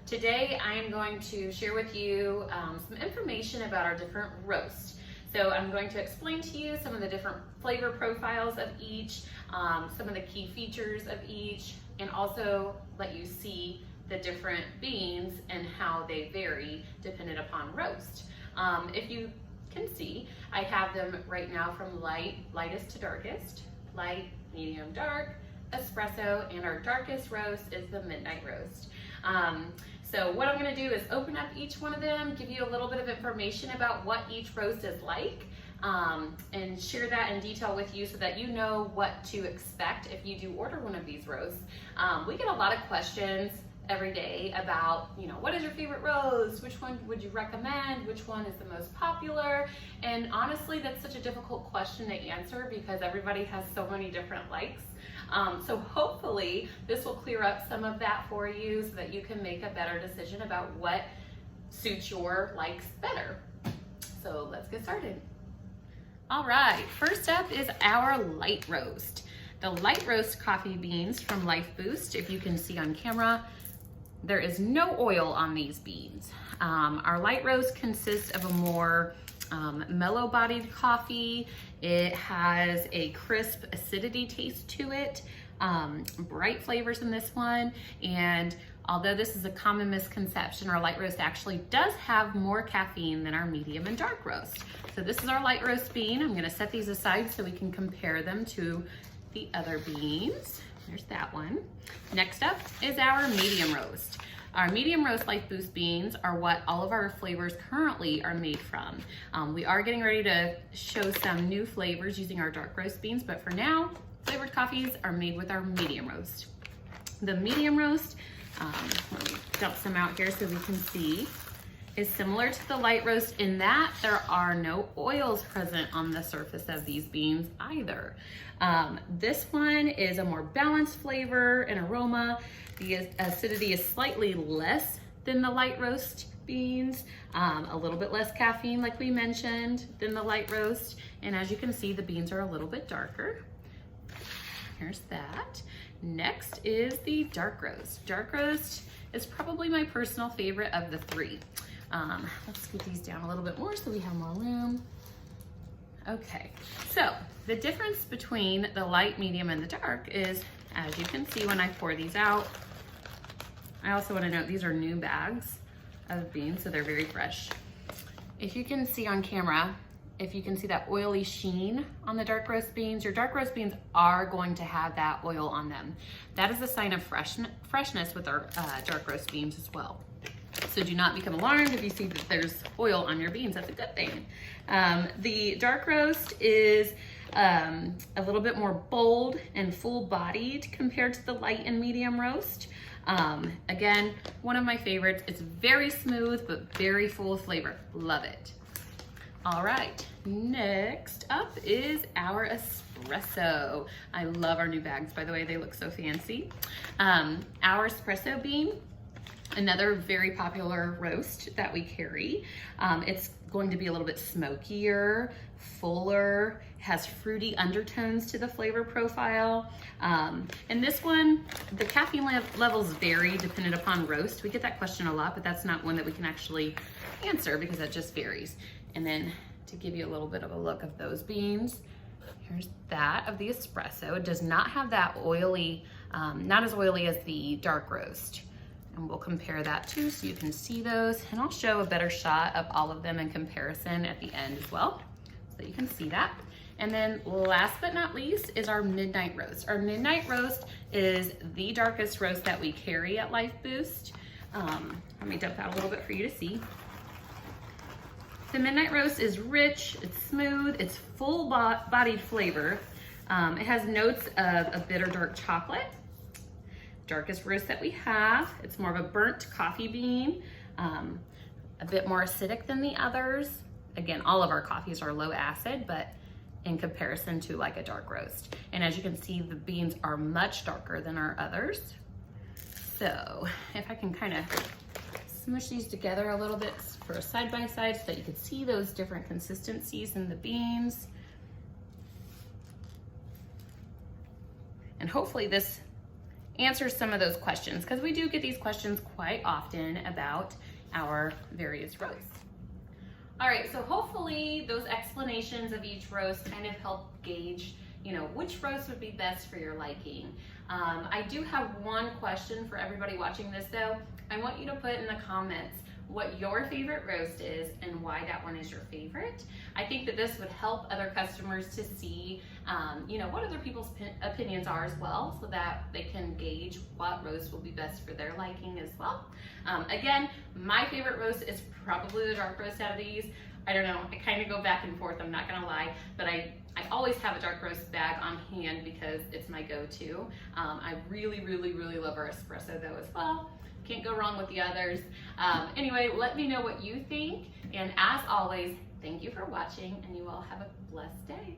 Today I am going to share with you some information about our different roasts. So I'm going to explain to you some of the different flavor profiles of each, some of the key features of each, and also let you see the different beans and how they vary dependent upon roast. If you can see, I have them right now from lightest to darkest, light, medium, dark, espresso, and our darkest roast is the midnight roast. So what I'm gonna do is open up each one of them, give you a little bit of information about what each roast is like, and share that in detail with you so that you know what to expect if you do order one of these roasts. We get a lot of questions every day about, what is your favorite roast? Which one would you recommend? Which one is the most popular? And honestly, that's such a difficult question to answer because everybody has so many different likes. So hopefully this will clear up some of that for you so that you can make a better decision about what suits your likes better. So let's get started. All right, first up is our light roast. The light roast coffee beans from LifeBoost. If you can see on camera, there is no oil on these beans. Our light roast consists of a more mellow-bodied coffee. It has a crisp acidity taste to it, bright flavors in this one, and although this is a common misconception, our light roast actually does have more caffeine than our medium and dark roast. So this is our light roast bean. I'm gonna set these aside so we can compare them to the other beans. There's that one. Next up is our medium roast. Our medium roast LifeBoost beans are what all of our flavors currently are made from. We are getting ready to show some new flavors using our dark roast beans, but for now, flavored coffees are made with our medium roast. The medium roast, let me dump some out here so we can see, is similar to the light roast in that there are no oils present on the surface of these beans either. This one is a more balanced flavor and aroma. The acidity is slightly less than the light roast beans, a little bit less caffeine like we mentioned than the light roast. And as you can see, the beans are a little bit darker. Here's that. Next is the dark roast. Dark roast is probably my personal favorite of the three. Let's scoot these down a little bit more so we have more room. Okay, so the difference between the light, medium, and the dark is, as you can see when I pour these out, I also want to note these are new bags of beans, so they're very fresh. If you can see on camera, if you can see that oily sheen on the dark roast beans, your dark roast beans are going to have that oil on them. That is a sign of freshness with our dark roast beans as well. So do not become alarmed if you see that there's oil on your beans. That's a good thing. The dark roast is a little bit more bold and full-bodied compared to the light and medium roast. Again, one of my favorites. It's very smooth, but very full of flavor. Love it. All right, next up is our espresso. I love our new bags, by the way. They look so fancy. Our espresso bean, another very popular roast that we carry. It's going to be a little bit smokier, fuller, has fruity undertones to the flavor profile. And this one, the caffeine levels vary dependent upon roast. We get that question a lot, but that's not one that we can actually answer because that just varies. And then to give you a little bit of a look of those beans, here's that of the espresso. It does not have that oily, not as oily as the dark roast. And we'll compare that too so you can see those. And I'll show a better shot of all of them in comparison at the end as well, so you can see that. And then last but not least is our midnight roast. Our midnight roast is the darkest roast that we carry at LifeBoost. Let me dump out a little bit for you to see. The midnight roast is rich, it's smooth, it's full-bodied flavor. It has notes of a bitter dark chocolate. Darkest roast that we have. It's more of a burnt coffee bean, a bit more acidic than the others. Again, all of our coffees are low acid, but in comparison to like a dark roast. And as you can see, the beans are much darker than our others. So if I can kind of smush these together a little bit for a side-by-side so that you can see those different consistencies in the beans. And hopefully this answer some of those questions, because we do get these questions quite often about our various roasts. All right, so hopefully those explanations of each roast kind of help gauge, which roast would be best for your liking. I do have one question for everybody watching this though. I want you to put in the comments what your favorite roast is and why that one is your favorite. I think that this would help other customers to see, what other people's opinions are as well, so that they can gauge what roast will be best for their liking as well. Again, my favorite roast is probably the dark roast out of these. I don't know, I kind of go back and forth, I'm not gonna lie, but I always have a dark roast bag on hand because it's my go-to. I really, really, really love our espresso though as well. Can't go wrong with the others. Anyway, let me know what you think. And as always, thank you for watching, and you all have a blessed day.